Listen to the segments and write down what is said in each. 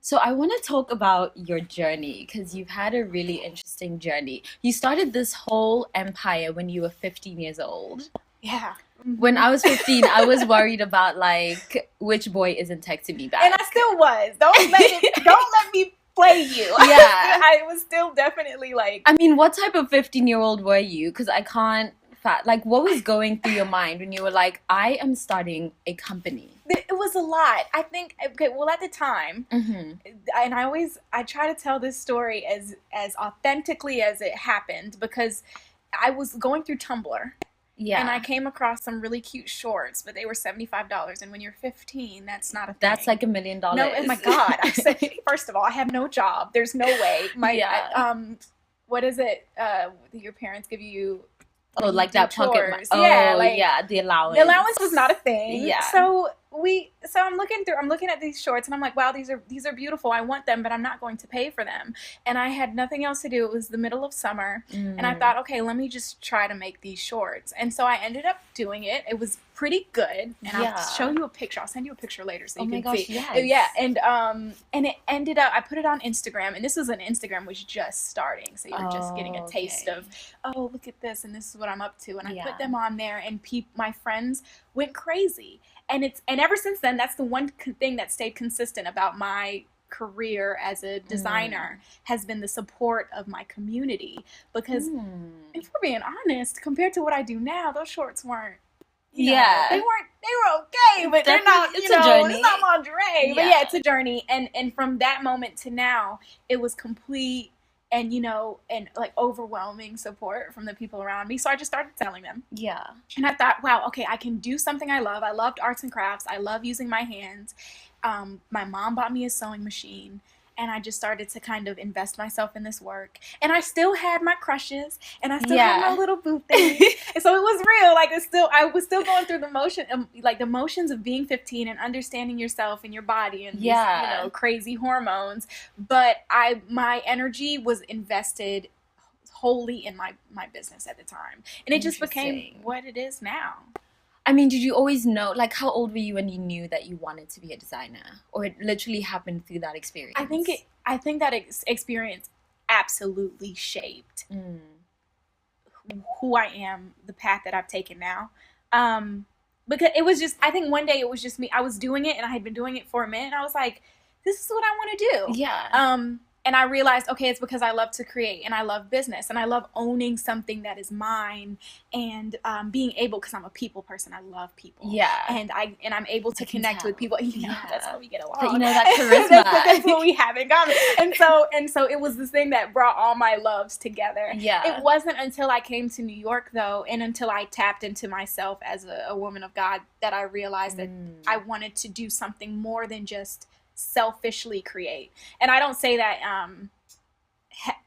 So I want to talk about your journey because you've had a really interesting journey. You started this whole empire when you were 15 years old. Yeah. When I was 15, I was worried about like which boy isn't texting me back. And I still was. Don't let me play you. Yeah. I was still definitely like. I mean, what type of 15-year-old were you? Because I can't. Like, what was going through your mind when you were like, I am starting a company? It was a lot. I think, okay, well, at the time, and I try to tell this story as authentically as it happened, because I was going through Tumblr. Yeah. And I came across some really cute shorts, but they were $75. And when you're 15, that's not a thing. That's like $1 million. No, oh my God. I said, first of all, I have no job. There's no way. What is it? Your parents give you. Oh, like that pocket money. Oh, yeah, the allowance. The allowance was not a thing. Yeah. So I'm looking at these shorts and I'm like, wow, these are beautiful. I want them, but I'm not going to pay for them. And I had nothing else to do. It was the middle of summer, and I thought, okay, let me just try to make these shorts. And so I ended up doing it. It was pretty good. And I'll show you a picture. I'll send you a picture later so you can see. Yes. Yeah. And it ended up, I put it on Instagram, and this was when Instagram was just starting. So you were just getting a taste of, oh, look at this, and this is what I'm up to. And I put them on there, and my friends went crazy. And ever since then, that's the one thing that stayed consistent about my career as a designer has been the support of my community. Because if we're being honest, compared to what I do now, those shorts weren't. They were okay, but they're not. It's a journey. It's not lingerie, but yeah, it's a journey. And from that moment to now, it was complete. And, and like overwhelming support from the people around me. So I just started selling them. Yeah. And I thought, wow, okay, I can do something I love. I loved arts and crafts. I love using my hands. My mom bought me a sewing machine. And I just started to kind of invest myself in this work. And I still had my crushes. And I still had my little boo thing. And so it was real. Like, I was still going through the motions of being 15 and understanding yourself and your body and these, crazy hormones. But my energy was invested wholly in my business at the time. And it just became what it is now. I mean, did you always know, like, how old were you when you knew that you wanted to be a designer? Or it literally happened through that experience? I think that experience absolutely shaped who I am, the path that I've taken now. Because it was just, I think one day it was just me. I was doing it, and I had been doing it for a minute, and I was like, this is what I want to do. Yeah. And I realized, okay, it's because I love to create, and I love business, and I love owning something that is mine, and being able, because I'm a people person, I love people. Yeah. And I'm able to connect with people. That's how we get along. But that charisma. that's what we have in common. And so it was this thing that brought all my loves together. Yeah. It wasn't until I came to New York, though, and until I tapped into myself as a woman of God, that I realized that I wanted to do something more than just selfishly create. And I don't say that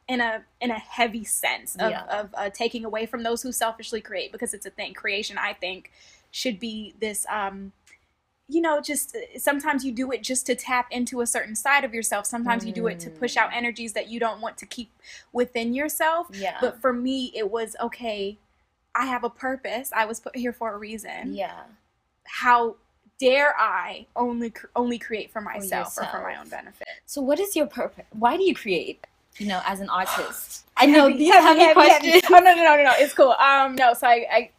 in a heavy sense of taking away from those who selfishly create, because it's a thing. Creation, I think, should be this just sometimes you do it just to tap into a certain side of yourself. Sometimes you do it to push out energies that you don't want to keep within yourself. But for me, it was, okay, I have a purpose. I was put here for a reason. How dare I only create for myself or for my own benefit? So what is your purpose? Why do you create, as an artist? I know these heavy questions. Oh, no. It's cool. No, so I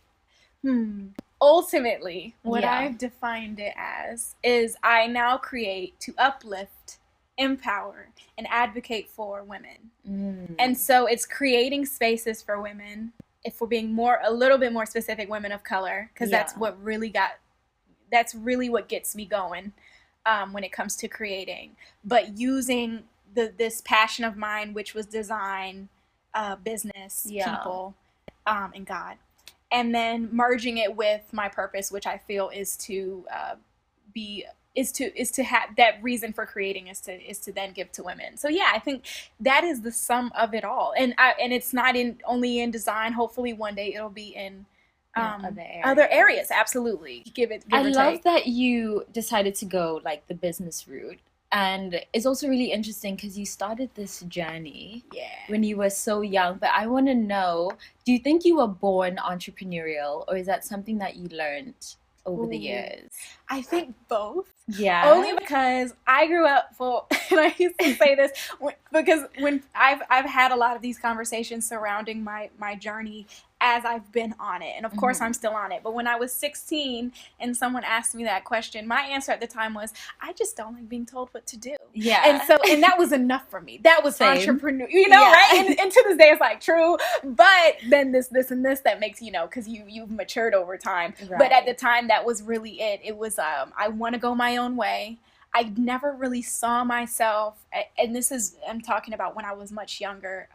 ultimately, what I've defined it as is I now create to uplift, empower, and advocate for women. And so it's creating spaces for women, if we're being a little bit more specific, women of color, because that's really what gets me going when it comes to creating. But using this passion of mine, which was design, business, people, and God. And then merging it with my purpose, which I feel is to have that reason for creating is to then give to women. So yeah, I think that is the sum of it all. And it's not only in design. Hopefully one day it'll be in other areas. Absolutely. I love that you decided to go like the business route. And it's also really interesting because you started this journey when you were so young. But I want to know, do you think you were born entrepreneurial, or is that something that you learned? over the years? I think both. Yeah. Only because I grew up full, and I used to say this because when I've had a lot of these conversations surrounding my journey as I've been on it, and of course I'm still on it. But when I was 16 and someone asked me that question, my answer at the time was, I just don't like being told what to do. Yeah. And that was enough for me. That was Same. entrepreneur, right? And to this day, it's like true. But then this and this that makes, because you've matured over time. Right. But at the time, that was really it. It was I want to go my own way. I never really saw myself, and I'm talking about when I was much younger.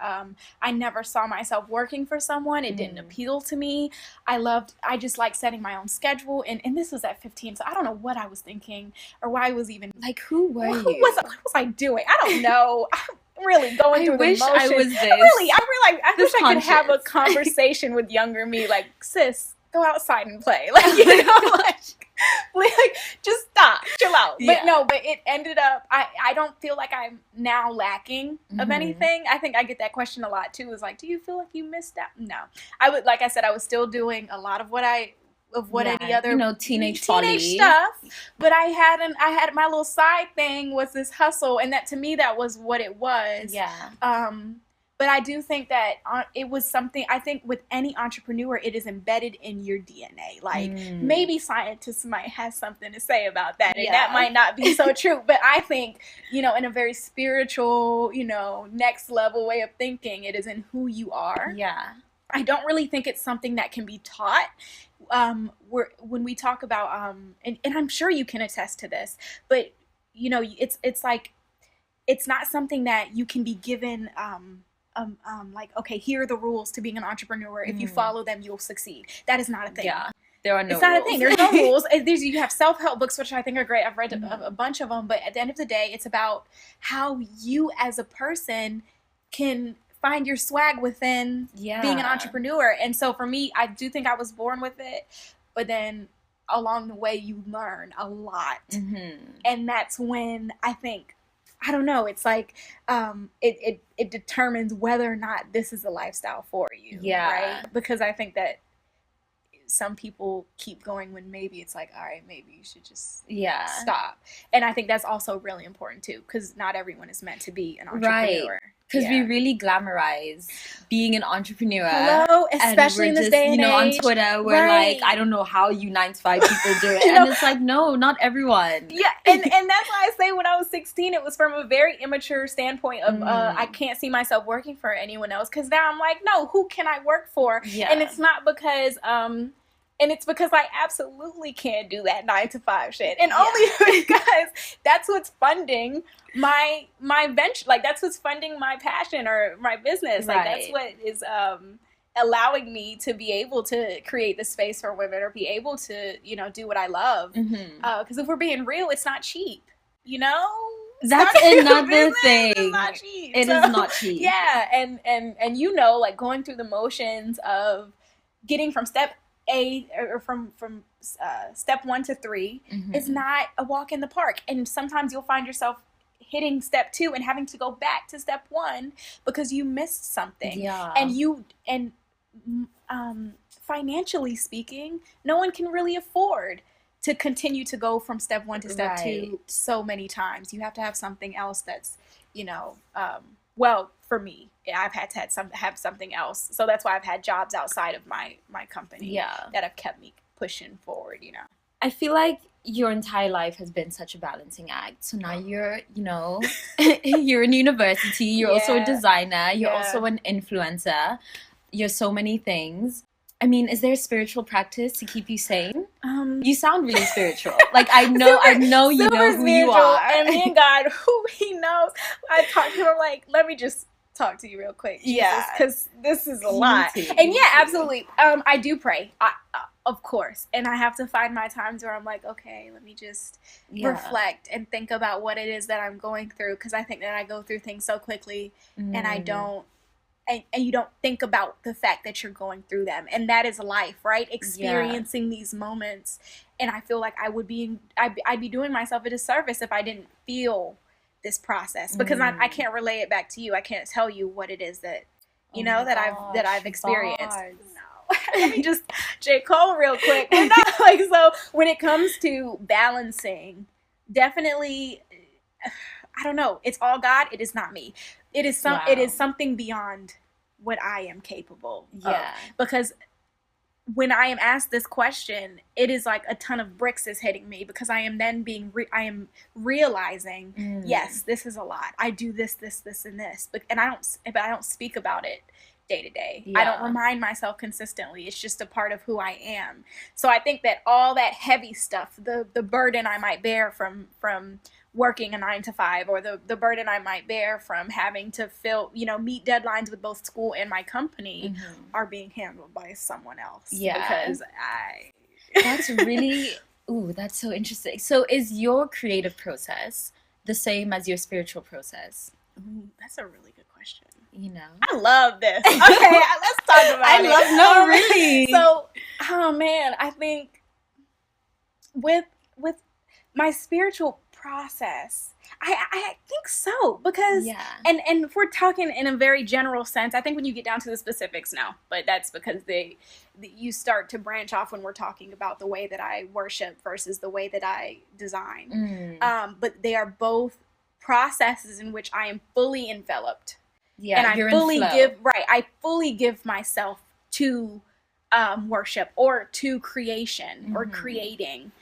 I never saw myself working for someone. It didn't appeal to me. I just like setting my own schedule. And this was at 15, so I don't know what I was thinking or why I was even like, who were you? What was I doing? I don't know. I'm really going through the motions. I was this. I wish I could have a conversation with younger me, like, sis, go outside and play. Like, just stop, chill out. But no, but it ended up, I don't feel like I'm now lacking of anything. I think I get that question a lot too, is like, do you feel like you missed out? No. Like I said, I was still doing a lot of what any other teenage stuff, but I had my little side thing was this hustle, and that to me that was what it was. But I do think that it was something, I think with any entrepreneur, it is embedded in your DNA. Like, maybe scientists might have something to say about that, and that might not be so true. But I think, in a very spiritual, next level way of thinking, it is in who you are. Yeah. I don't really think it's something that can be taught. When we talk about, and I'm sure you can attest to this, but, it's like, it's not something that you can be given, like, okay, here are the rules to being an entrepreneur. If you follow them, you'll succeed. That is not a thing. Yeah, there are no rules. It's not a thing. There's no rules. You have self-help books, which I think are great. I've read a bunch of them. But at the end of the day, it's about how you as a person can find your swag within being an entrepreneur. And so for me, I do think I was born with it. But then along the way, you learn a lot. And that's when I think, I don't know. It's like it determines whether or not this is a lifestyle for you. Yeah. Right? Because I think that some people keep going when maybe it's like, all right, maybe you should just stop. And I think that's also really important too, because not everyone is meant to be an entrepreneur. Right. Because we really glamorize being an entrepreneur. Hello, especially in this day and age. On Twitter, we're like, I don't know how you 9 to 5 people do it. And it's like, no, not everyone. Yeah, and that's why I say when I was 16, it was from a very immature standpoint of, I can't see myself working for anyone else. Because now I'm like, no, who can I work for? Yeah. And it's not because... and it's because I absolutely can't do that 9 to 5 shit. And only because that's what's funding my venture. Like, that's what's funding my passion or my business. Like, that's what is allowing me to be able to create the space for women or be able to, do what I love. Because if we're being real, it's not cheap, That's another thing. It's not cheap. It is not cheap. Yeah. And like going through the motions of getting from step A or from step 1 to 3 is not a walk in the park. And sometimes you'll find yourself hitting step 2 and having to go back to step 1 because you missed something. Yeah. And financially speaking, no one can really afford to continue to go from step 1 to step 2 so many times. You have to have something else that's, well, for me, I've had to have something else. So that's why I've had jobs outside of my company that have kept me pushing forward, I feel like your entire life has been such a balancing act. So now you're, you're in university, you're also a designer, you're also an influencer, you're so many things. I mean, is there a spiritual practice to keep you sane? You sound really spiritual. Like, I know you know who you are. And me and God, who he knows. I talked to him like, let me just talk to you real quick. Jesus, because this is a lot. And absolutely. I do pray, of course. And I have to find my times where I'm like, okay, let me just reflect and think about what it is that I'm going through. Because I think that I go through things so quickly and I don't. And you don't think about the fact that you're going through them. And that is life, right? Experiencing these moments. And I feel like I'd be doing myself a disservice if I didn't feel this process. Because I can't relay it back to you. I can't tell you what it is that, that I've experienced. let me just J. Cole real quick. But not like, so when it comes to balancing, definitely, I don't know. It's all God. It is not me. It is it is something beyond what I am capable of. Because when I am asked this question, it is like a ton of bricks is hitting me, because I am then I am realizing, yes, this is a lot. I do this, and this, but I don't speak about it day to day. I don't remind myself consistently. It's just a part of who I am. So I think that all that heavy stuff, the burden I might bear from working a 9 to 5, or the burden I might bear from having to meet deadlines with both school and my company, are being handled by someone else. Because that's really, that's so interesting. So is your creative process the same as your spiritual process? That's a really good question. I love this. Okay, let's talk about it. Really. So, oh man, I think with my spiritual process, I think so, because and if we're talking in a very general sense, I think when you get down to the specifics, no, but that's because you start to branch off when we're talking about the way that I worship versus the way that I design. But they are both processes in which I am fully enveloped. And I fully give myself to worship, or to creation, or creating,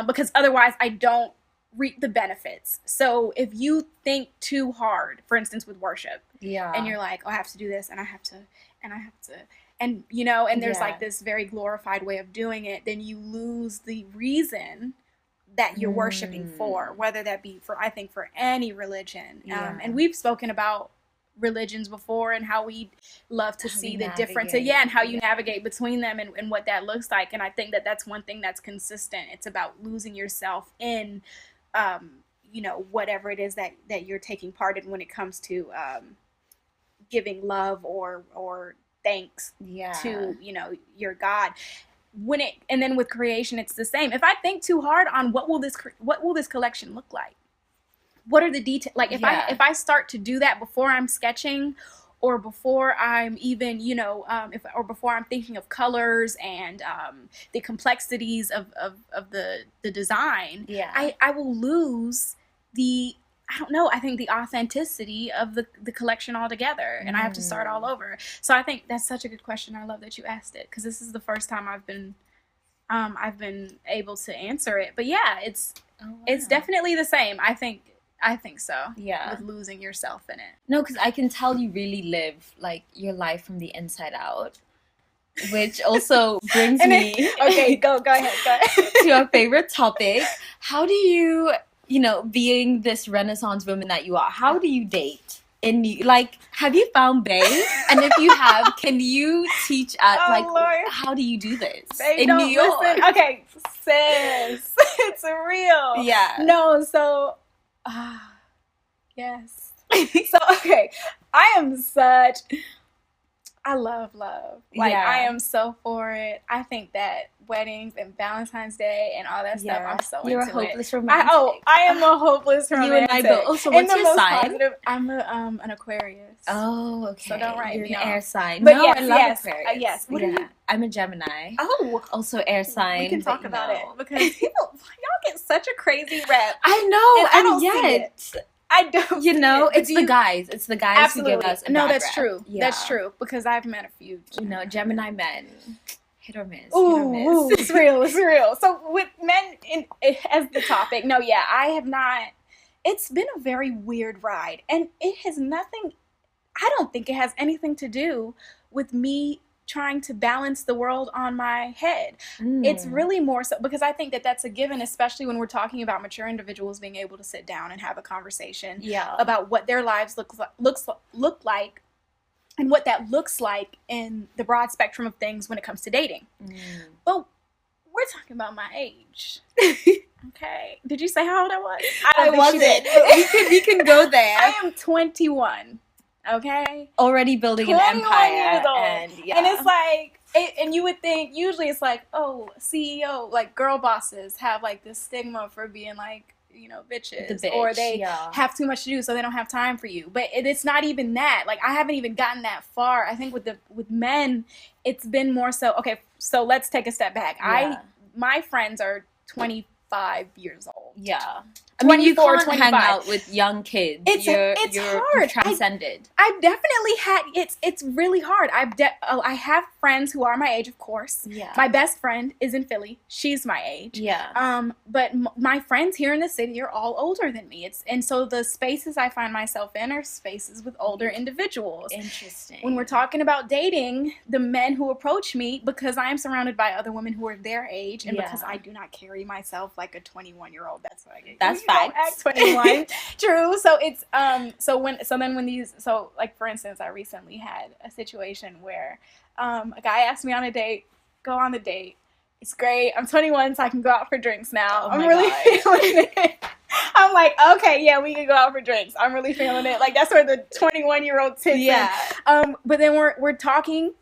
because otherwise I don't reap the benefits. So if you think too hard, for instance with worship, and you're like, oh, I have to do this, and I have to, and there's like this very glorified way of doing it, then you lose the reason that you're worshiping for, whether that be for any religion. And we've spoken about religions before, and how we love to see the difference, and how you navigate between them, and what that looks like. And I think that that's one thing that's consistent. It's about losing yourself in whatever it is that you're taking part in when it comes to giving love or thanks to your God. And then with creation, it's the same. If I think too hard on what will this collection look like, what are the details? Like if I start to do that before I'm sketching, or before I'm even, before I'm thinking of colors and the complexities of the design, I will lose the authenticity of the collection altogether, and I have to start all over. So I think that's such a good question. I love that you asked it, because this is the first time I've been able to answer it. But it's definitely the same. I think so. With losing yourself in it. No, because I can tell you really live like your life from the inside out, which also brings me. Okay, go ahead. To our favorite topic. How do you, being this Renaissance woman that you are, how do you date? Have you found bae? And if you have, can you teach us how do you do this in New York? Listen. Okay, sis, it's real. No, so. Yes. So, okay, I love love. I am so for it. I think that weddings and Valentine's Day and all that stuff, I'm so You're into a hopeless romantic. I am a hopeless romantic. You and I both. Oh, so what's your sign? I'm an Aquarius. Oh, okay. So don't write You're me an off. air sign. But no, I love Aquarius. Yes. What are you? I'm a Gemini. Oh. Also air sign. We can talk about it, because y'all get such a crazy rep. I know, and I don't see it. I don't. It's the guys. It's the guys absolutely. who give us a No, bad that's rep. true. Yeah. That's true, because I've met a few. Gemini men. Hit or miss. Ooh, it's real. So with men as the topic, I have not. It's been a very weird ride, and it has nothing. I don't think it has anything to do with me trying to balance the world on my head. It's really more so because I think that that's a given, especially when we're talking about mature individuals being able to sit down and have a conversation about what their lives look like, and what that looks like in the broad spectrum of things when it comes to dating. But we're talking about my age. Okay. Did you say how old I was? I wasn't. We can go there. I am 21. Okay. Already building an empire. And it's like, and you would think usually it's like, oh, CEO, like girl bosses have like this stigma for being like, bitches, or they have too much to do, so they don't have time for you. But it's not even that. Like, I haven't even gotten that far. I think with men, it's been more so. Okay, so let's take a step back. My friends are 25 years old. Yeah. I mean, you can't hang out with young kids. It's hard. Transcended. I've definitely had, it's really hard. I have friends who are my age, of course. Yeah. My best friend is in Philly. She's my age. Yeah. But my friends here in the city are all older than me. And so the spaces I find myself in are spaces with older individuals. Interesting. When we're talking about dating, the men who approach me, because I'm surrounded by other women who are their age, and because I do not carry myself like a 21-year-old. That's what I get. That's facts. Act 21. True. So it's like, for instance, I recently had a situation where a guy asked me on a date, go on the date. It's great. I'm 21, so I can go out for drinks now. I'm really feeling it. I'm like, okay, yeah, we can go out for drinks. I'm really feeling it. Like, that's where the 21-year-old sits in. But then we're talking.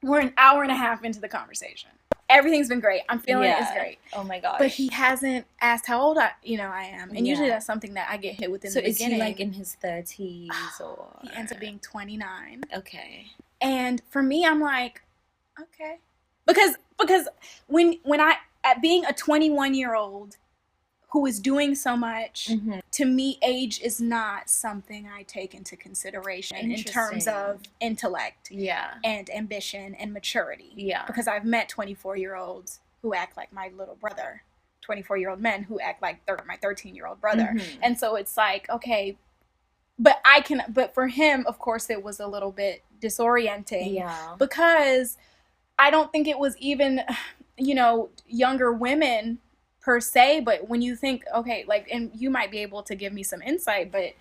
We're an hour and a half into the conversation. Everything's been great. I'm feeling it. It's great. Oh my gosh. But he hasn't asked how old I am. And usually that's something that I get hit with in the beginning. So is he like in his 30s or? He ends up being 29. Okay. And for me, I'm like, okay. Because when at being a 21-year-old who is doing so much, to me, age is not something I take into consideration in terms of intellect and ambition and maturity. Yeah. Because I've met 24-year-olds who act like my little brother, 24-year-old men who act like my 13-year-old brother. And so it's like, okay, but for him, of course, it was a little bit disorienting. Yeah. Because I don't think it was even, younger women per se, but when you think, okay, like, and you might be able to give me some insight, but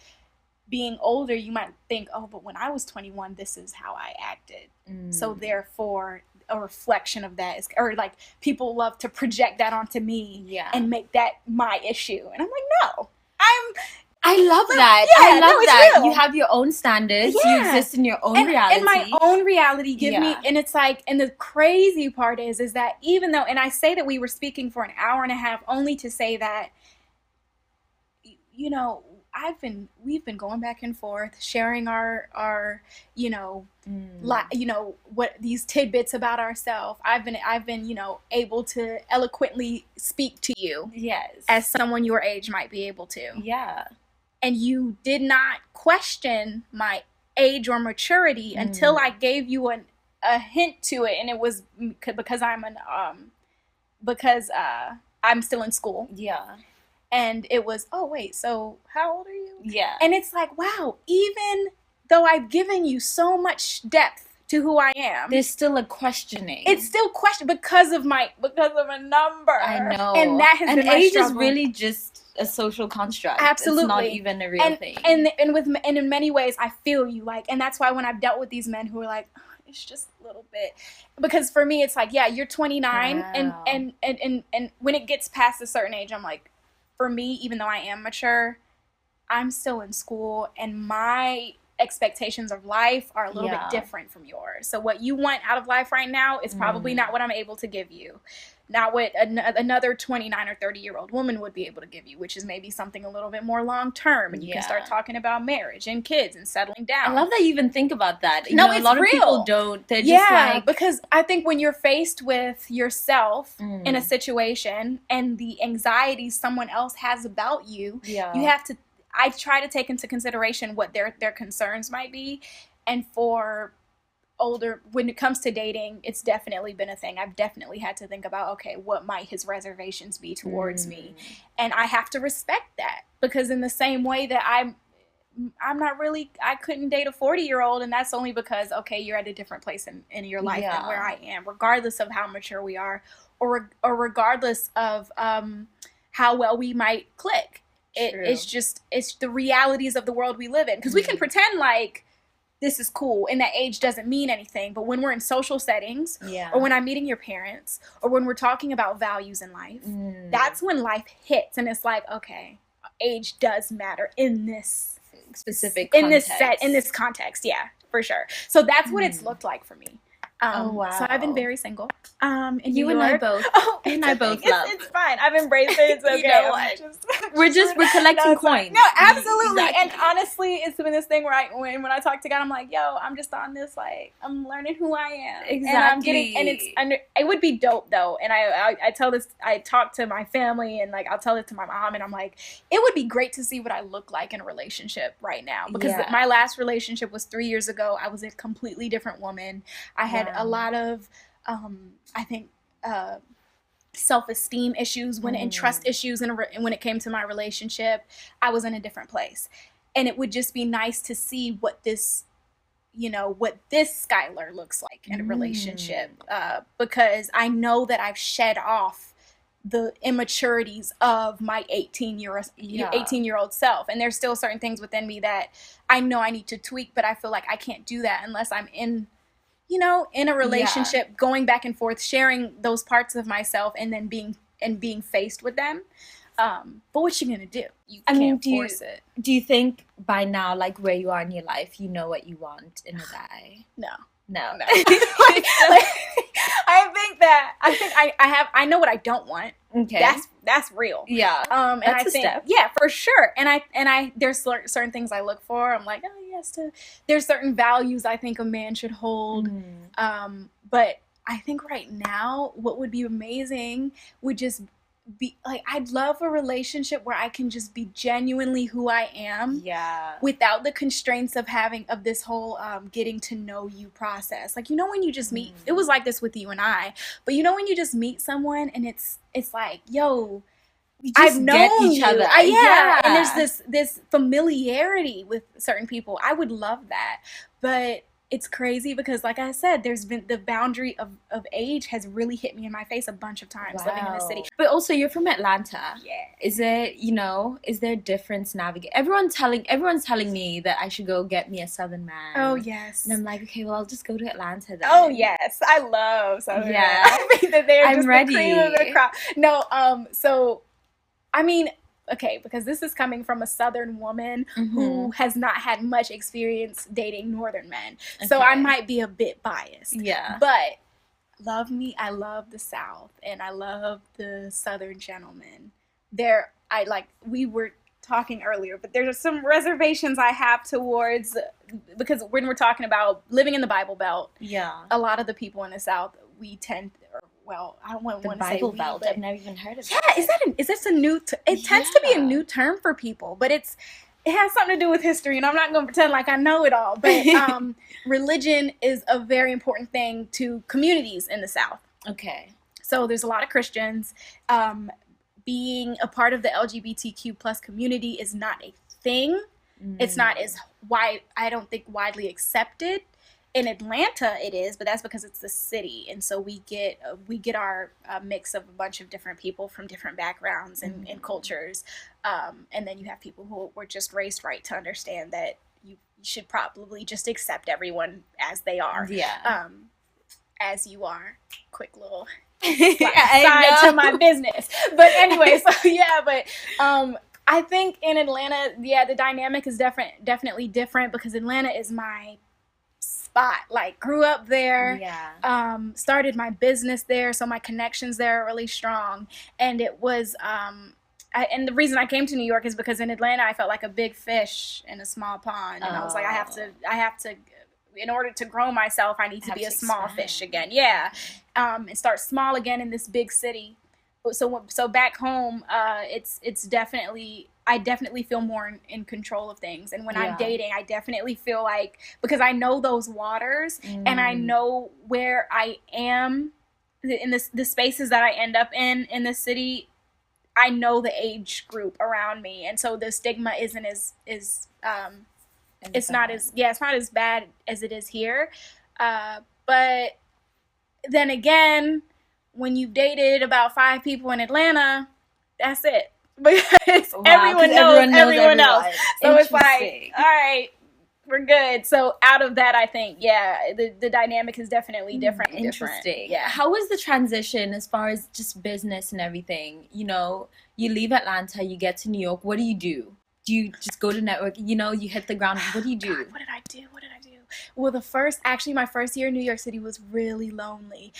being older, you might think, oh, but when I was 21, this is how I acted. So therefore, a reflection of that is, or like, people love to project that onto me and make that my issue. And I'm like, no, I love that. Yeah, I love that. real. You have your own standards. You exist in your own reality. And my own reality me, and it's like, and the crazy part is that even though, and I say that we were speaking for an hour and a half only to say that, we've been going back and forth, sharing our what these tidbits about ourselves. I've been able to eloquently speak to you, as someone your age might be able to, and you did not question my age or maturity until I gave you a hint to it, and it was because I'm still in school. And it was, oh, wait, so how old are you? Yeah. And it's like, wow, even though I've given you so much depth to who I am, there's still a questioning. It's still question because of a number. I know. And that has been my age struggle. Is really just a social construct. Absolutely. It's not even a real thing. And in many ways, I feel you, like, and that's why when I've dealt with these men who are like, oh, it's just a little bit, because for me, it's like, yeah, you're 29, wow. and when it gets past a certain age, I'm like, for me, even though I am mature, I'm still in school, and my expectations of life are a little bit different from yours. So what you want out of life right now is probably not what I'm able to give you. Not what another 29 or 30-year-old woman would be able to give you, which is maybe something a little bit more long-term. And you can start talking about marriage and kids and settling down. I love that you even think about that. It's a lot of people don't. They're just like... because I think when you're faced with yourself in a situation and the anxiety someone else has about you, you have to... I try to take into consideration what their concerns might be. And for older, when it comes to dating, it's definitely been a thing. I've definitely had to think about, okay, what might his reservations be towards me? And I have to respect that, because in the same way that I'm not really, I couldn't date a 40-year-old, and that's only because, okay, you're at a different place in your life than where I am, regardless of how mature we are, or regardless of how well we might click. It's the realities of the world we live in, because we can pretend like this is cool and that age doesn't mean anything, but when we're in social settings, or when I'm meeting your parents, or when we're talking about values in life, that's when life hits, and it's like, okay, age does matter in this specific context. in this context, for sure. So that's what it's looked like for me. So I've been very single. In You New and I York. both. Oh, and I both love. It's fine. I've embraced it. It's okay. You know what? We're collecting coins. No, absolutely. Exactly. And honestly, it's been this thing where when I talk to God, I'm like, yo, I'm just on this, like, I'm learning who I am. Exactly. And I'm getting, and it would be dope though. And I talk to my family, and like, I'll tell it to my mom, and I'm like, it would be great to see what I look like in a relationship right now. Because my last relationship was 3 years ago. I was a completely different woman. I had a lot of, I think, self-esteem issues and trust issues when it came to my relationship. I was in a different place, and it would just be nice to see what this Skylar looks like in a relationship, because I know that I've shed off the immaturities of my 18-year-old self, and there's still certain things within me that I know I need to tweak, but I feel like I can't do that unless I'm in a relationship, going back and forth, sharing those parts of myself, and then being faced with them. But what you gonna do? You can't force it. Do you think by now, like where you are in your life, you know what you want in a guy? No. I know what I don't want. Okay. That's real. Yeah. And that's I think, step. yeah, for sure. And I there's certain things I look for. I'm like, oh yes, there's certain values I think a man should hold. But I think right now, what would be amazing would just be like, I'd love a relationship where I can just be genuinely who I am, without the constraints of this whole getting to know you process. Like, when you just meet, it was like this with you and I, but when you just meet someone and it's like, yo, I've known each other. And there's this familiarity with certain people. I would love that, but it's crazy because, like I said, there's been the boundary of age has really hit me in my face a bunch of times living in the city. But also, you're from Atlanta. Yeah. Is it, is there a difference navigate? Everyone's telling me that I should go get me a Southern man. Oh, yes. And I'm like, okay, well, I'll just go to Atlanta then. Oh, yes. I love Southern men. I think that they're just ready. The cream of the crop. No, so, I mean, okay, because this is coming from a Southern woman who has not had much experience dating Northern men. Okay. So I might be a bit biased. Yeah. But I love the South, and I love the Southern gentlemen. We were talking earlier, but there's some reservations I have towards, because when we're talking about living in the Bible Belt, a lot of the people in the South, we tend, I don't want to say Bible Belt. I've never even heard of that. Yeah, is this a new? It tends to be a new term for people, but it has something to do with history, and I'm not going to pretend like I know it all. But religion is a very important thing to communities in the South. Okay. So there's a lot of Christians. Being a part of the LGBTQ plus community is not a thing. It's not as I don't think widely accepted. In Atlanta, it is, but that's because it's the city, and so we get our mix of a bunch of different people from different backgrounds and cultures, and then you have people who were just raised right to understand that you should probably just accept everyone as they are, as you are. Quick little side to my business, but anyway, I think in Atlanta, the dynamic is definitely different because Atlanta is my spot. Like, grew up there, started my business there, so my connections there are really strong. And it was and the reason I came to New York is because in Atlanta I felt like a big fish in a small pond, and I was like, I have to in order to grow myself, I need to be a small fish again, and start small again in this big city. So back home, it's definitely, I definitely feel more in control of things. And when I'm dating, I definitely feel like, because I know those waters and I know where I am in the spaces that I end up in the city, I know the age group around me. And so the stigma isn't it's not as bad as it is here. But then again, when you've dated about 5 people in Atlanta, that's it. Because everyone knows everyone else. So it's like, all right, we're good. So out of that, I think, the dynamic is definitely different. Interesting. Yeah. How was the transition as far as just business and everything? You leave Atlanta, you get to New York. What do? Do you just go to network? You hit the ground. What do you do? God, what did I do? Well, my first year in New York City was really lonely.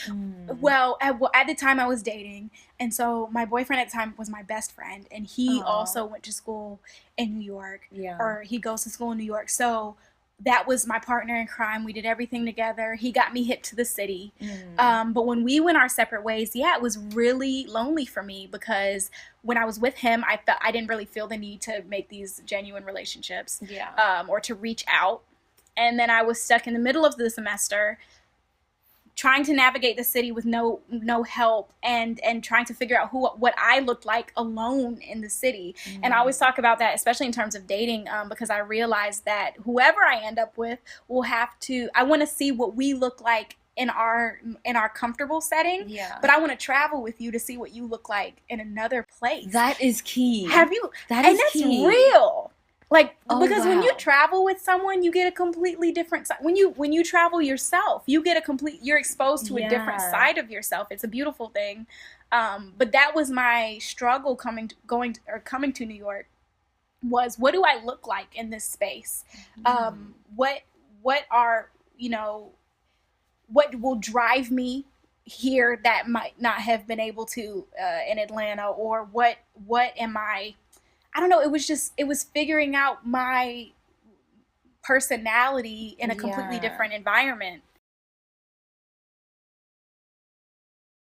Well, at the time I was dating, and so my boyfriend at the time was my best friend, and he also went to school in New York, or he goes to school in New York. So that was my partner in crime. We did everything together. He got me hip to the city. But when we went our separate ways, it was really lonely for me, because when I was with him, I didn't really feel the need to make these genuine relationships, or to reach out. And then I was stuck in the middle of the semester, trying to navigate the city with no help, and trying to figure out what I looked like alone in the city. And I always talk about that, especially in terms of dating, because I realized that whoever I end up with I want to see what we look like in our comfortable setting. But I want to travel with you to see what you look like in another place. That is key. That's real. Like, because when you travel with someone, you get a completely different side. When you travel yourself, you're exposed to a different side of yourself. It's a beautiful thing. But that was my struggle coming to New York, was, what do I look like in this space? What will drive me here that might not have been able to in Atlanta, or what am I don't know. It was figuring out my personality in a completely different environment.